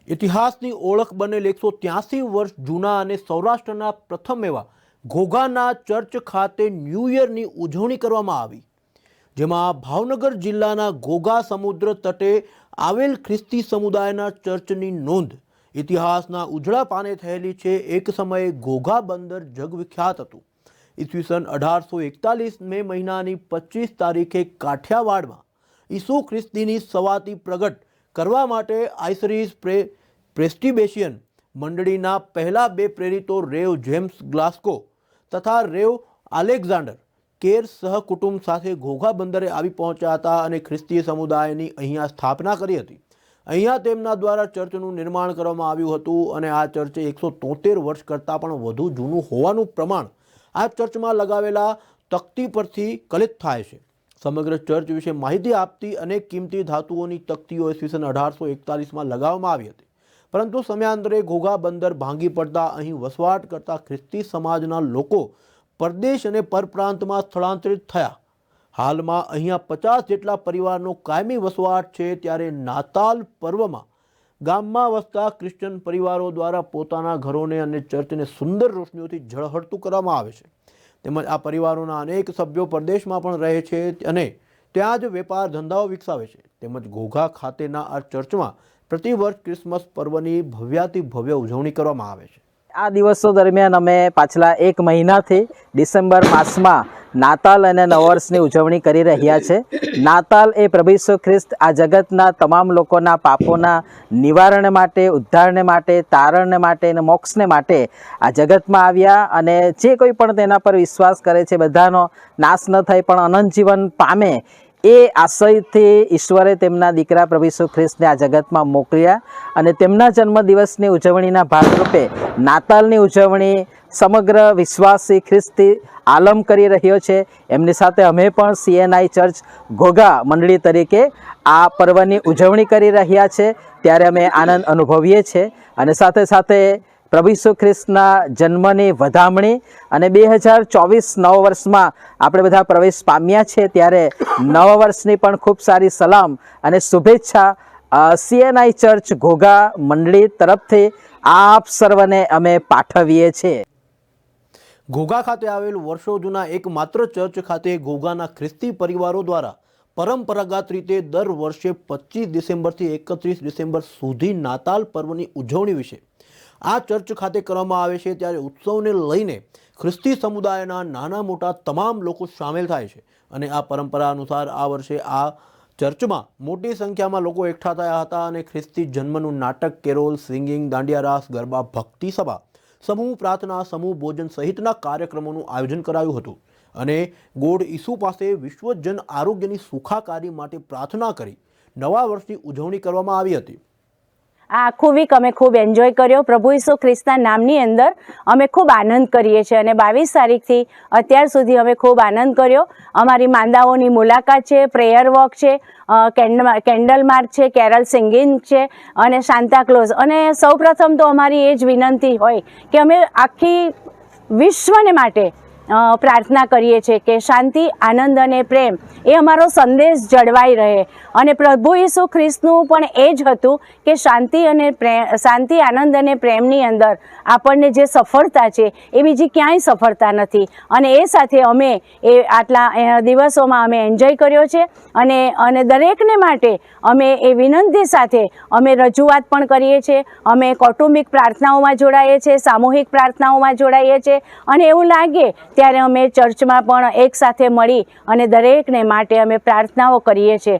ઇતિહાસની ઓળખ બનેલ 183 વર્ષ જૂના અને સૌરાષ્ટ્રના પ્રથમ એવા ઘોઘાના ચર્ચ ખાતે ન્યૂ યરની ઉજવણી કરવામાં આવી, જેમાં ભાવનગર જિલ્લાના ઘોઘા સમુદ્ર તટે આવેલ ખ્રિસ્તી સમુદાયના ચર્ચની નોંધ ઇતિહાસના ઉજળા પાને થયેલી છે। એક સમયે ઘોઘા બંદર જગવિખ્યાત હતું। ઈસવીસન 1841 મે મહિનાની 25 તારીખે કાઠિયાવાડમાં ઈસુ ખ્રિસ્તીની સવાતી પ્રગટ કરવા માટે આઈસરીઝ પ્રેસ્ટિબેશિયન મંડળીના પહેલા બે પ્રેરિતો રેવ જેમ્સ ગ્લાસ્કો તથા રેવ આલેક્ઝાન્ડર કેર સહકુટુંબ સાથે ઘોઘા બંદરે આવી પહોંચ્યા હતા અને ખ્રિસ્તીય સમુદાયની અહીંયા સ્થાપના કરી હતી। અહીંયા તેમના દ્વારા ચર્ચનું નિર્માણ કરવામાં આવ્યું હતું અને આ ચર્ચ 173 વર્ષ કરતાં પણ વધુ જૂનું હોવાનું પ્રમાણ આ ચર્ચમાં લગાવેલા તકતી પરથી કલિત થાય છે। સમગ્ર ચર્ચ વિશે માહિતી આપતી અનેક કિંમતી ધાતુઓની તકતીઓ ઈસવીસન 1841માં લગાવવામાં આવી હતી, પરંતુ સમયાંતરે ઘોઘા બંદર ભાંગી પડતા અહીં વસવાટ કરતા ખ્રિસ્તી સમાજના લોકો પરદેશ અને પરપ્રાંતમાં સ્થળાંતરિત થયા। હાલમાં અહીંયા 50 જેટલા પરિવારનો કાયમી વસવાટ છે। ત્યારે નાતાલ પર્વમાં ગામમાં વસતા ક્રિશ્ચન પરિવારો દ્વારા પોતાના ઘરોને અને ચર્ચને સુંદર રોશનીઓથી ઝળહળતું કરવામાં આવે છે। તેમજ આ પરિવારોના અનેક સભ્યો પરદેશમાં પણ રહે છે અને ત્યાં જ વેપાર ધંધાઓ વિકસાવે છે। તેમજ ઘોઘા ખાતેના આ ચર્ચમાં પ્રતિવર્ષ ક્રિસમસ પર્વની ભવ્યાતિ ભવ્ય ઉજવણી કરવામાં આવે છે। આ દિવસો દરમિયાન અમે પાછલા એક મહિનાથી ડિસેમ્બર માસમાં નાતાલ અને નવવર્ષની ઉજવણી કરી રહ્યા છે। નાતાલ એ પ્રભુ ઈસુ ખ્રિસ્ત આ જગતના તમામ લોકોના પાપોના નિવારણ માટે, ઉદ્ધારને માટે, તારણને માટે અને મોક્ષને માટે આ જગતમાં આવ્યા અને જે કોઈ પણ તેના પર વિશ્વાસ કરે છે બધાનો નાશ ન થાય પણ અનંત જીવન પામે એ આશયથી ઈશ્વરે તેમના દીકરા પ્રભુ ઈસુ ખ્રિસ્તને આ જગતમાં મોકલ્યા અને તેમના જન્મદિવસની ઉજવણીના ભાગરૂપે નાતાલની ઉજવણી સમગ્ર વિશ્વાસી ખ્રિસ્તી આલમ કરી રહ્યો છે। એમની સાથે અમે પણ CNI ચર્ચ ઘોઘા મંડળી તરીકે આ પર્વની ઉજવણી કરી રહ્યા છે। ત્યારે અમે આનંદ અનુભવીએ છીએ અને સાથે સાથે પ્રભુ ઈસુ ખ્રિસ્તના જન્મની વધામણી અને 2024 નવ વર્ષમાં આપણે બધા પ્રવેશ પામ્યા છે। ત્યારે નવ વર્ષની પણ ખૂબ સારી સલામ અને શુભેચ્છા CNI ચર્ચ ઘોઘા મંડળી તરફથી આપ સર્વને અમે પાઠવીએ છીએ। ઘોઘા ખાતે આવેલ વર્ષો જૂના એકમાત્ર ચર્ચ ખાતે ઘોઘાના ખ્રિસ્તી પરિવારો દ્વારા પરંપરાગત રીતે દર વર્ષે 25 ડિસેમ્બરથી 31 ડિસેમ્બર સુધી નાતાલ પર્વની ઉજવણી વિશે આ ચર્ચ ખાતે કરવામાં આવે છે। ત્યારે ઉત્સવને લઈને ખ્રિસ્તી સમુદાયના નાના મોટા તમામ લોકો સામેલ થાય છે અને આ પરંપરા અનુસાર આ વર્ષે આ ચર્ચમાં મોટી સંખ્યામાં લોકો એકઠા થયા હતા અને ખ્રિસ્તી જન્મનું નાટક, કેરોલ, સિંગિંગ, દાંડિયા રાસ, ગરબા, ભક્તિ સભા, સમૂહ પ્રાર્થના, સમૂહ ભોજન સહિતના કાર્યક્રમોનું આયોજન કરાયું હતું અને ગોડ ઈસુ પાસે વિશ્વજન આરોગ્યની સુખાકારી માટે પ્રાર્થના કરી નવા વર્ષની ઉજવણી કરવામાં આવી હતી। આ આખું વીક અમે ખૂબ એન્જોય કર્યો। પ્રભુ ઈસુ ખ્રિસ્તના નામની અંદર અમે ખૂબ આનંદ કરીએ છીએ અને 22 તારીખથી અત્યાર સુધી અમે ખૂબ આનંદ કર્યો। અમારી માંદાઓની મુલાકાત છે, પ્રેયર વોક છે, કેન્ડલ માર્ચ છે, કેરલ સિંગિંગ છે અને સાન્તાક્લોઝ। અને સૌપ્રથમ તો અમારી એ જ વિનંતી હોય કે અમે આખી વિશ્વને માટે પ્રાર્થના કરીએ છીએ કે શાંતિ, આનંદ અને પ્રેમ એ અમારો સંદેશ જળવાઈ રહે અને પ્રભુ ઈસુ ખ્રિસ્તનું પણ એ જ હતું કે શાંતિ, આનંદ અને પ્રેમની અંદર આપણને જે સફળતા છે એ બીજી ક્યાંય સફળતા નથી અને એ સાથે અમે એ આટલા દિવસોમાં અમે એન્જોય કર્યો છે અને દરેકને માટે અમે એ વિનંતી સાથે અમે રજૂઆત પણ કરીએ છીએ। અમે કૌટુંબિક પ્રાર્થનાઓમાં જોડાઈએ છીએ, સામૂહિક પ્રાર્થનાઓમાં જોડાઈએ છીએ અને એવું લાગે ત્યારે અમે ચર્ચમાં પણ એક સાથે મળી અને દરેકને માટે અમે પ્રાર્થનાઓ કરીએ છીએ।